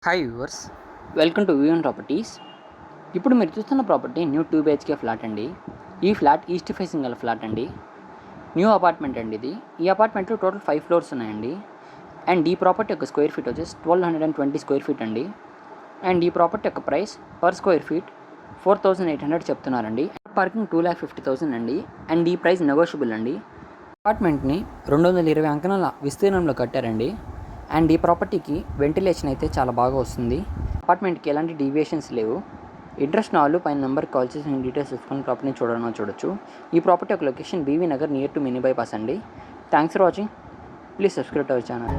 Hi viewers, welcome to view and properties. ఇప్పుడు మీరు చూస్తున్న ప్రాపర్టీ న్యూ 2 BHK ఫ్లాట్ అండి. ఈ ఫ్లాట్ ఈస్ట్ ఫేసింగ్ గల ఫ్లాట్ అండి. న్యూ అపార్ట్మెంట్ అండి ఇది. ఈ అపార్ట్మెంట్లో టోటల్ 5 ఫ్లోర్స్ ఉన్నాయండి. అండ్ ఈ ప్రాపర్టీ యొక్క స్క్వేర్ ఫీట్ వచ్చేసి 1220 స్క్వేర్ ఫీట్ అండి. అండ్ ఈ ప్రాపర్టీ యొక్క ప్రైస్ పర్ స్క్వేర్ ఫీట్ 4800 చెప్తున్నారండి. పార్కింగ్ 2,50,000 అండి. అండ్ ఈ ప్రైస్ నెగోషియబుల్ అండి. అపార్ట్మెంట్ని 220 అంకణాల విస్తీర్ణంలో కట్టారండి. అండ్ ఈ ప్రాపర్టీకి వెంటిలేషన్ అయితే చాలా బాగా వస్తుంది. అపార్ట్మెంట్కి ఎలాంటి డీవియేషన్స్ లేవు. ఇంట్రెస్ట్ ఉన్న వాళ్ళు పైన నెంబర్కి కాల్ చేసి డీటెయిల్స్ తీసుకొని ప్రాపర్టీని చూడొచ్చు. ఈ ప్రాపర్టీ యొక్క location BV Nagar near to mini bypass అండి. Thanks for watching. Please subscribe to our channel.